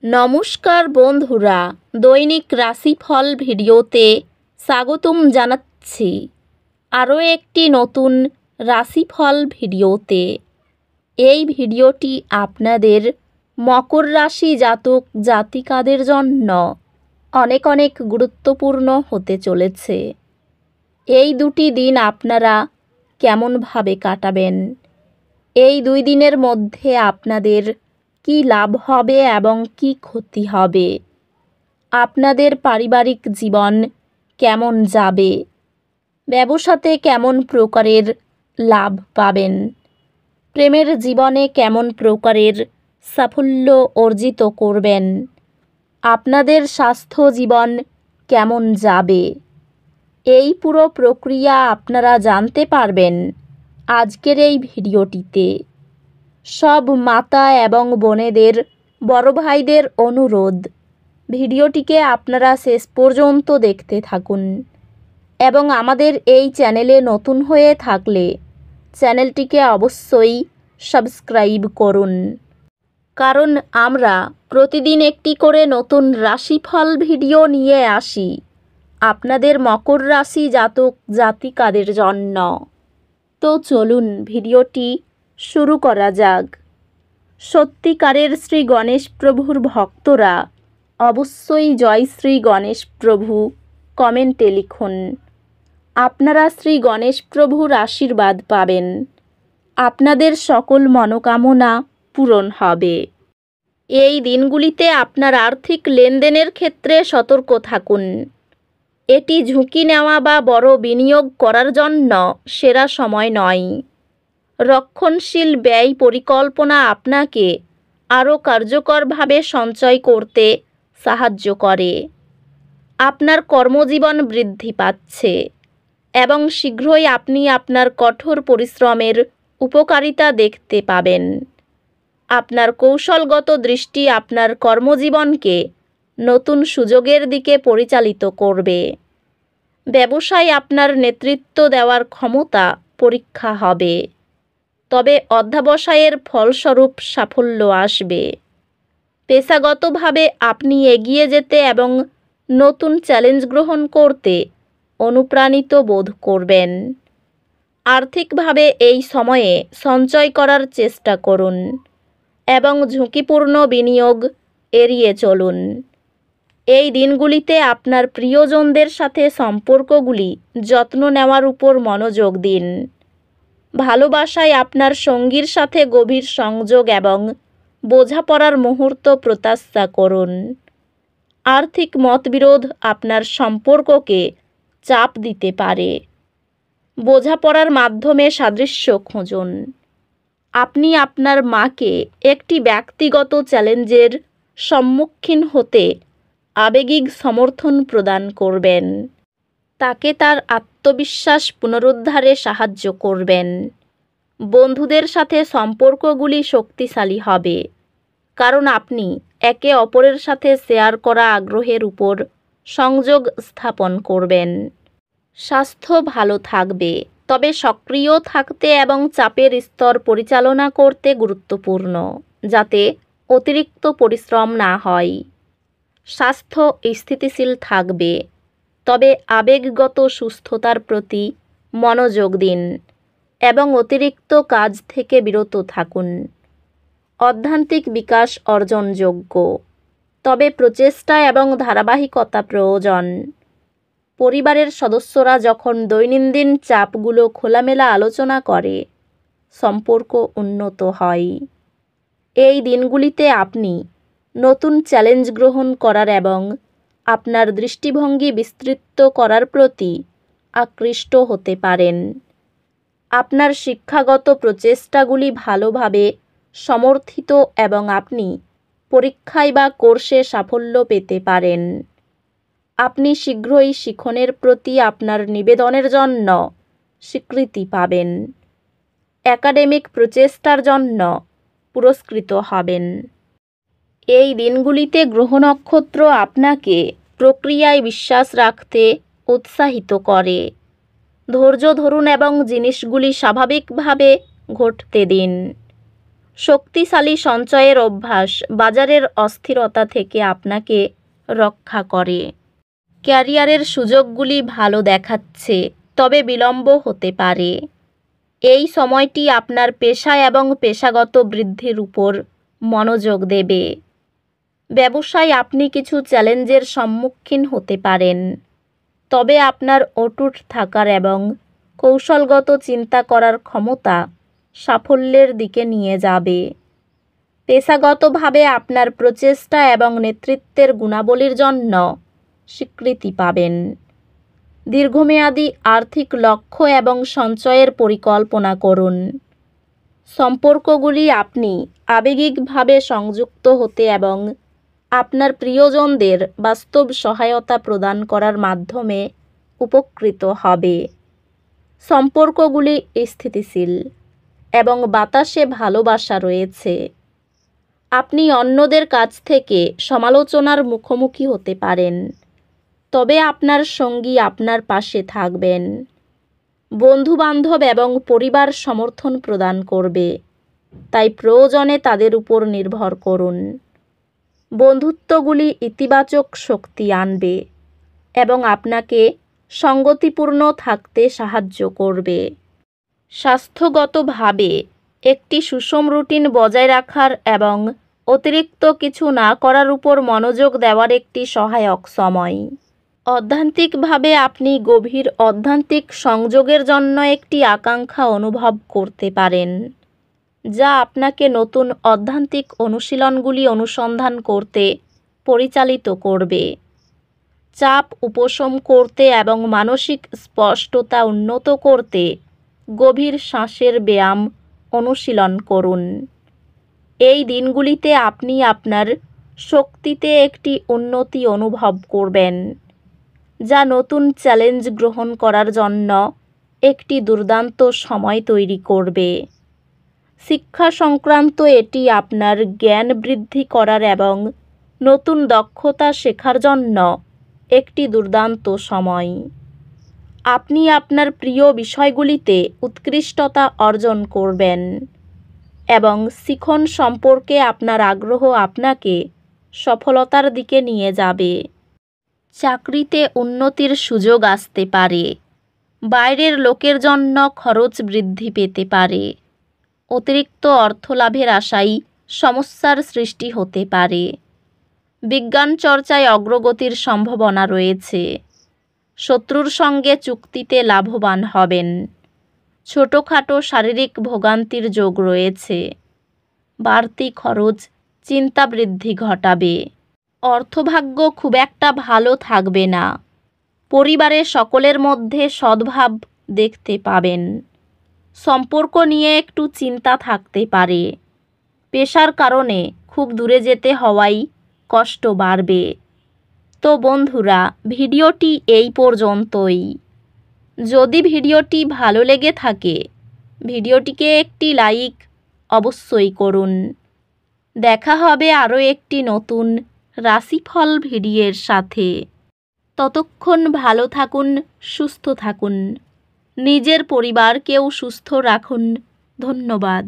নমস্কার বন্ধুরা, দৈনিক রাশিফল ভিডিওতে স্বাগতম জানাচ্ছি আরও একটি নতুন রাশিফল ভিডিওতে। এই ভিডিওটি আপনাদের মকর রাশি জাতক জাতিকাদের জন্য অনেক অনেক গুরুত্বপূর্ণ হতে চলেছে। এই দুটি দিন আপনারা কেমনভাবে কাটাবেন, এই 2 দিনের মধ্যে আপনাদের কি লাভ হবে এবং কি ক্ষতি হবে, আপনাদের পারিবারিক জীবন কেমন যাবে, ব্যবসাতে কেমন প্রকারের লাভ পাবেন, প্রেমের জীবনে কেমন প্রকারের সাফল্য অর্জিত করবেন, আপনাদের স্বাস্থ্য জীবন কেমন যাবে, এই পুরো প্রক্রিয়া আপনারা জানতে পারবেন আজকের এই ভিডিওটিতে। সব মাতা এবং বোনেদের, বড় ভাইদের অনুরোধ, ভিডিওটিকে আপনারা শেষ পর্যন্ত দেখতে থাকুন এবং আমাদের এই চ্যানেলে নতুন হয়ে থাকলে চ্যানেলটিকে অবশ্যই সাবস্ক্রাইব করুন, কারণ আমরা প্রতিদিন একটি করে নতুন রাশিফল ভিডিও নিয়ে আসি আপনাদের মকর রাশি জাতক জাতিকাদের জন্য। তো চলুন ভিডিওটি শুরু করা যাক। সত্যিকারের শ্রী গণেশ প্রভুর ভক্তরা অবশ্যই জয় শ্রী গণেশ প্রভু কমেন্টে লিখুন। আপনারা শ্রী গণেশ প্রভুর আশীর্বাদ পাবেন, আপনাদের সকল মনোকামনা পূরণ হবে। এই দিনগুলিতে আপনার আর্থিক লেনদেনের ক্ষেত্রে সতর্ক থাকুন। এটি ঝুঁকি নেওয়া বা বড় বিনিয়োগ করার জন্য সেরা সময় নয়। রক্ষণশীল ব্যয় পরিকল্পনা আপনাকে আরও কার্যকরভাবে সঞ্চয় করতে সাহায্য করে। আপনার কর্মজীবন বৃদ্ধি পাচ্ছে এবং শীঘ্রই আপনি আপনার কঠোর পরিশ্রমের উপকারিতা দেখতে পাবেন। আপনার কৌশলগত দৃষ্টি আপনার কর্মজীবনকে নতুন সুযোগের দিকে পরিচালিত করবে। ব্যবসায় আপনার নেতৃত্ব দেওয়ার ক্ষমতা পরীক্ষা হবে, তবে অধ্যবসায়ের ফলস্বরূপ সাফল্য আসবে। পেশাগতভাবে আপনি এগিয়ে যেতে এবং নতুন চ্যালেঞ্জ গ্রহণ করতে অনুপ্রাণিত বোধ করবেন। আর্থিকভাবে এই সময়ে সঞ্চয় করার চেষ্টা করুন এবং ঝুঁকিপূর্ণ বিনিয়োগ এড়িয়ে চলুন। এই দিনগুলিতে আপনার প্রিয়জনদের সাথে সম্পর্কগুলি যত্ন নেওয়ার উপর মনোযোগ দিন। ভালোবাসায় আপনার সঙ্গীর সাথে গভীর সংযোগ এবং বোঝাপড়ার মুহূর্ত প্রত্যাশা করুন। আর্থিক মতবিরোধ আপনার সম্পর্ককে চাপ দিতে পারে। বোঝাপড়ার মাধ্যমে সাদৃশ্য খুঁজুন। আপনি আপনার মাকে একটি ব্যক্তিগত চ্যালেঞ্জের সম্মুখীন হতে আবেগিক সমর্থন প্রদান করবেন। তাকে তার আত্মবিশ্বাস পুনরুদ্ধারে সাহায্য করবেন। বন্ধুদের সাথে সম্পর্কগুলি শক্তিশালী হবে, কারণ আপনি একে অপরের সাথে শেয়ার করা আগ্রহের উপর সংযোগ স্থাপন করবেন। স্বাস্থ্য ভালো থাকবে, তবে সক্রিয় থাকতে এবং চাপের স্তর পরিচালনা করতে গুরুত্বপূর্ণ, যাতে অতিরিক্ত পরিশ্রম না হয়। স্বাস্থ্য স্থিতিশীল থাকবে, তবে আবেগগত সুস্থতার প্রতি মনোযোগ দিন এবং অতিরিক্ত কাজ থেকে বিরত থাকুন। অধ্যাত্মিক বিকাশ অর্জনযোগ্য, তবে প্রচেষ্টা এবং ধারাবাহিকতা প্রয়োজন। পরিবারের সদস্যরা যখন দৈনন্দিন চাপগুলো খোলামেলা আলোচনা করে, সম্পর্ক উন্নত হয়। এই দিনগুলিতে আপনি নতুন চ্যালেঞ্জ গ্রহণ করার এবং আপনার দৃষ্টিভঙ্গি বিস্তৃত করার প্রতি আকৃষ্ট হতে পারেন। আপনার শিক্ষাগত প্রচেষ্টাগুলি ভালোভাবে সমর্থিত এবং আপনি পরীক্ষায় বা কোর্সে সাফল্য পেতে পারেন। আপনি শীঘ্রই শিখনের প্রতি আপনার নিবেদনের জন্য স্বীকৃতি পাবেন। একাডেমিক প্রচেষ্টার জন্য পুরস্কৃত হবেন। এই দিনগুলিতে গ্রহ নক্ষত্র আপনাকে প্রক্রিয়ায় বিশ্বাস রাখতে উৎসাহিত করে। ধৈর্য ধরুন এবং জিনিসগুলি স্বাভাবিকভাবে ঘটতে দিন। শক্তিশালী সঞ্চয়ের অভ্যাস বাজারের অস্থিরতা থেকে আপনাকে রক্ষা করে। ক্যারিয়ারের সুযোগগুলি ভালো দেখাচ্ছে, তবে বিলম্ব হতে পারে। এই সময়টি আপনার পেশা এবং পেশাগত বৃদ্ধির উপর মনোযোগ দেবে। ব্যবসায় আপনি কিছু চ্যালেঞ্জের সম্মুখীন হতে পারেন, তবে আপনার অটুট থাকার এবং কৌশলগত চিন্তা করার ক্ষমতা সাফল্যের দিকে নিয়ে যাবে। পেশাগতভাবে আপনার প্রচেষ্টা এবং নেতৃত্বের গুণাবলীর জন্য স্বীকৃতি পাবেন। দীর্ঘমেয়াদী আর্থিক লক্ষ্য এবং সঞ্চয়ের পরিকল্পনা করুন। সম্পর্কগুলি আপনি আবেগিকভাবে সংযুক্ত হতে এবং আপনার প্রিয়জনদের বাস্তব সহায়তা প্রদান করার মাধ্যমে উপকৃত হবে। সম্পর্কগুলি স্থিতিশীল এবং বাতাসে ভালোবাসা রয়েছে। আপনি অন্যদের কাছ থেকে সমালোচনার মুখোমুখি হতে পারেন, তবে আপনার সঙ্গী আপনার পাশে থাকবেন। বন্ধুবান্ধব এবং পরিবার সমর্থন প্রদান করবে, তাই প্রয়োজনে তাদের উপর নির্ভর করুন। বন্ধুত্বগুলি ইতিবাচক শক্তি আনবে এবং আপনাকে সঙ্গতিপূর্ণ থাকতে সাহায্য করবে। স্বাস্থ্যগতভাবে একটি সুষম রুটিন বজায় রাখার এবং অতিরিক্ত কিছু না করার উপর মনোযোগ দেওয়ার একটি সহায়ক সময়। অধ্যাত্মিকভাবে আপনি গভীর আধ্যাত্মিক সংযোগের জন্য একটি আকাঙ্ক্ষা অনুভব করতে পারেন, যা আপনাকে নতুন আধ্যাত্মিক অনুশীলনগুলি অনুসন্ধান করতে পরিচালিত করবে। চাপ উপশম করতে এবং মানসিক স্পষ্টতা উন্নত করতে গভীর শ্বাসের ব্যায়াম অনুশীলন করুন। এই দিনগুলিতে আপনি আপনার শক্তিতে একটি উন্নতি অনুভব করবেন, যা নতুন চ্যালেঞ্জ গ্রহণ করার জন্য একটি দুর্দান্ত সময় তৈরি করবে। শিক্ষা সংক্রান্ত এটি আপনার জ্ঞান বৃদ্ধি করার এবং নতুন দক্ষতা শেখার জন্য একটি দুর্দান্ত সময়। আপনি আপনার প্রিয় বিষয়গুলিতে উৎকৃষ্টতা অর্জন করবেন এবং শিখন সম্পর্কে আপনার আগ্রহ আপনাকে সফলতার দিকে নিয়ে যাবে। চাকরিতে উন্নতির সুযোগ আসতে পারে। বাইরের লোকের জন্য খরচ বৃদ্ধি পেতে পারে। অতিরিক্ত অর্থলাভের আশায় সমস্যার সৃষ্টি হতে পারে। বিজ্ঞান চর্চায় অগ্রগতির সম্ভাবনা রয়েছে। শত্রুর সঙ্গে চুক্তিতে লাভবান হবেন। ছোটোখাটো শারীরিক ভোগান্তির যোগ রয়েছে। বাড়তি খরচ চিন্তা বৃদ্ধি ঘটাবে। অর্থভাগ্য খুব একটা ভালো থাকবে না। পরিবারের সকলের মধ্যে সদ্ভাব দেখতে পাবেন। সম্পর্ক নিয়ে একটু চিন্তা থাকতে পারে। পেশার কারণে খুব দূরে যেতে হওয়ায় কষ্ট বাড়বে। তো বন্ধুরা, ভিডিওটি এই পর্যন্তই। যদি ভিডিওটি ভালো লেগে থাকে, ভিডিওটিকে একটি লাইক অবশ্যই করুন। দেখা হবে আরও একটি নতুন রাশিফল ভিডিওর সাথে। ততক্ষণ ভালো থাকুন, সুস্থ থাকুন, নিজের পরিবারকেও সুস্থ রাখুন। ধন্যবাদ।